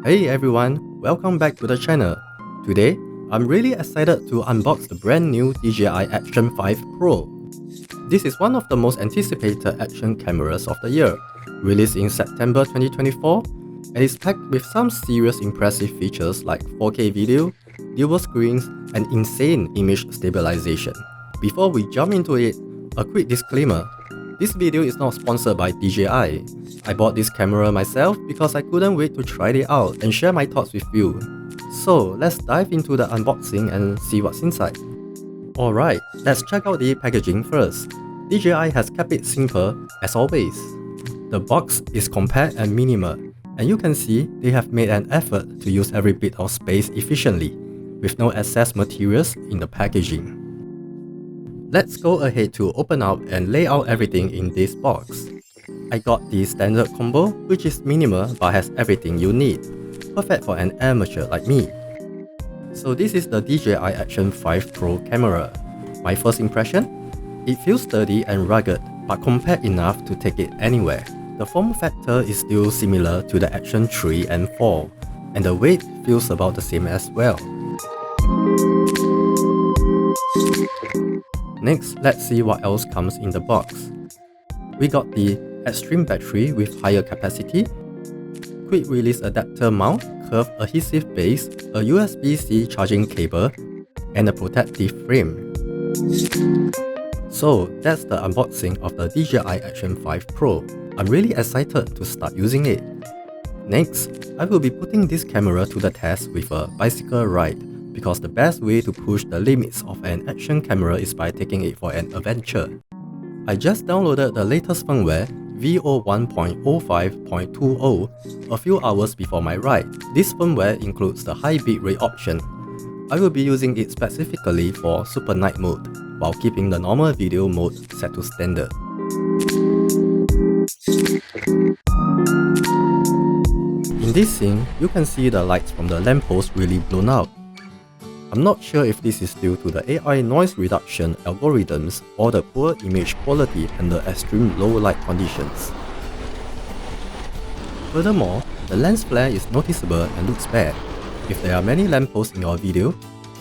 Hey everyone, welcome back to the channel. Today, I'm really excited to unbox the brand new DJI Action 5 Pro. This is one of the most anticipated action cameras of the year, released in September 2024, and is packed with some serious impressive features like 4K video, dual screens, and insane image stabilization. Before we jump into it, a quick disclaimer. This video is not sponsored by DJI. I bought this camera myself because I couldn't wait to try it out and share my thoughts with you. So let's dive into the unboxing and see what's inside. Alright, let's check out the packaging first. DJI has kept it simple as always. The box is compact and minimal, and you can see they have made an effort to use every bit of space efficiently, with no excess materials in the packaging. Let's go ahead to open up and lay out everything in this box. I got the standard combo, which is minimal but has everything you need, perfect for an amateur like me. So this is the DJI Action 5 Pro camera. My first impression? It feels sturdy and rugged, but compact enough to take it anywhere. The form factor is still similar to the Action 3 and 4, and the weight feels about the same as well. Next, let's see what else comes in the box. We got the extreme battery with higher capacity, quick release adapter mount, curved adhesive base, a USB-C charging cable, and a protective frame. So that's the unboxing of the DJI Action 5 Pro. I'm really excited to start using it. Next, I will be putting this camera to the test with a bicycle ride, because the best way to push the limits of an action camera is by taking it for an adventure. I just downloaded the latest firmware, V01.01.05.20, a few hours before my ride. This firmware includes the high bitrate option. I will be using it specifically for Super Night mode, while keeping the normal video mode set to standard. In this scene, you can see the lights from the lamppost really blown out. I'm not sure if this is due to the AI noise reduction algorithms or the poor image quality under extreme low light conditions. Furthermore, the lens flare is noticeable and looks bad. If there are many lampposts in your video,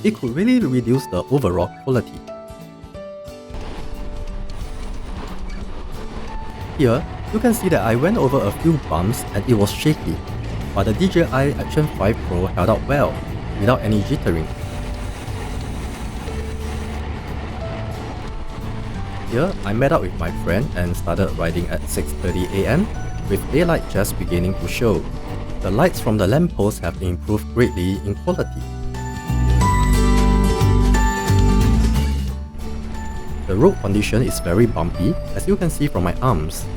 it could really reduce the overall quality. Here, you can see that I went over a few bumps and it was shaky, but the DJI Action 5 Pro held up well, without any jittering. Here, I met up with my friend and started riding at 6:30 AM, with daylight just beginning to show. The lights from the lampposts have improved greatly in quality. The road condition is very bumpy, as you can see from my arms,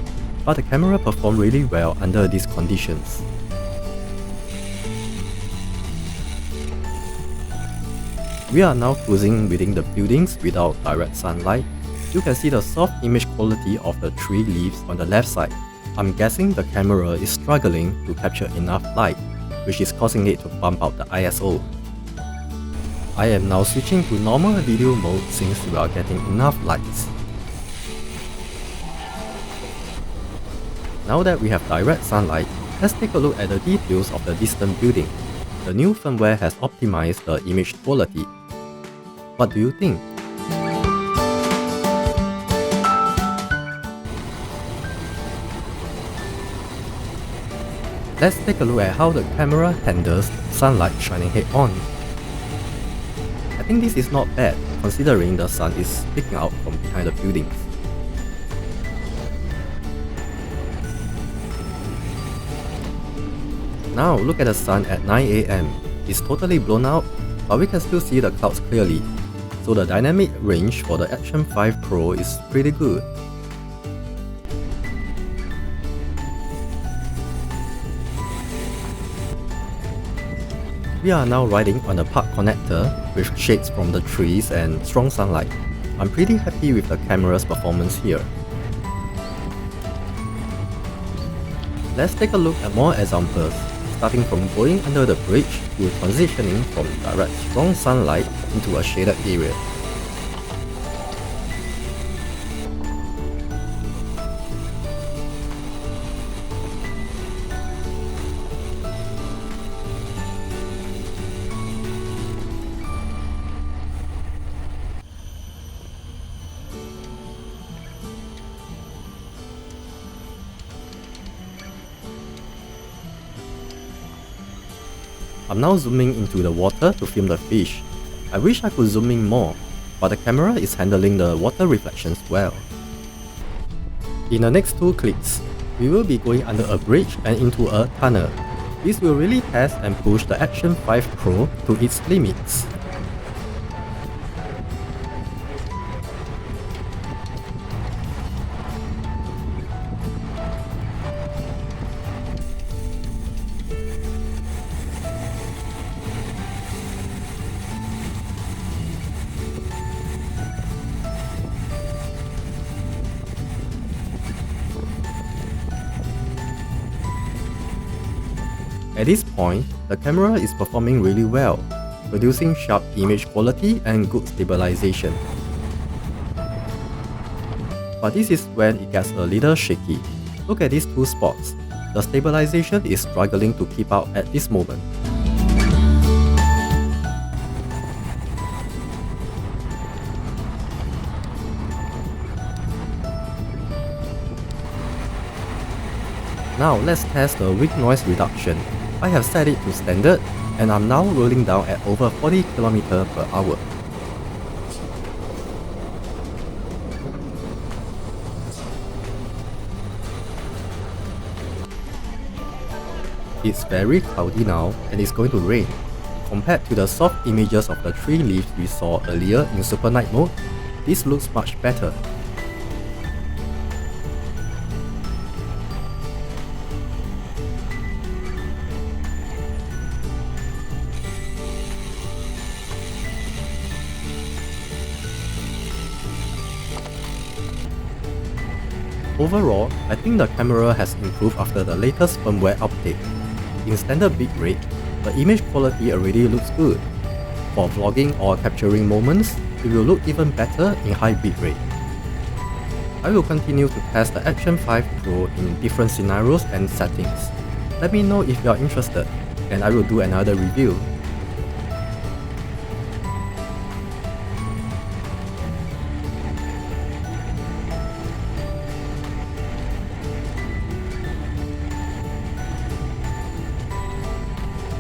but the camera performed really well under these conditions. We are now cruising within the buildings without direct sunlight. You can see the soft image quality of the tree leaves on the left side. I'm guessing the camera is struggling to capture enough light, which is causing it to bump out the ISO. I am now switching to normal video mode since we are getting enough lights. Now that we have direct sunlight, let's take a look at the details of the distant building. The new firmware has optimized the image quality. What do you think? Let's take a look at how the camera handles sunlight shining head-on. I think this is not bad, considering the sun is peeking out from behind the buildings. Now look at the sun at 9 AM. It's totally blown out, but we can still see the clouds clearly, so the dynamic range for the Action 5 Pro is pretty good. We are now riding on a park connector with shades from the trees and strong sunlight. I'm pretty happy with the camera's performance here. Let's take a look at more examples, starting from going under the bridge to transitioning from direct strong sunlight into a shaded area. I'm now zooming into the water to film the fish. I wish I could zoom in more, but the camera is handling the water reflections well. In the next 2 clicks, we will be going under a bridge and into a tunnel. This will really test and push the Action 5 Pro to its limits. At this point, the camera is performing really well, producing sharp image quality and good stabilization. But this is when it gets a little shaky. Look at these 2 spots. The stabilization is struggling to keep out at this moment. Now let's test the wing noise reduction. I have set it to standard and I'm now rolling down at over 40 km per hour. It's very cloudy now and it's going to rain. Compared to the soft images of the tree leaves we saw earlier in Super Night mode, this looks much better. Overall, I think the camera has improved after the latest firmware update. In standard bitrate, the image quality already looks good. For vlogging or capturing moments, it will look even better in high bitrate. I will continue to test the Action 5 Pro in different scenarios and settings. Let me know if you are interested, and I will do another review.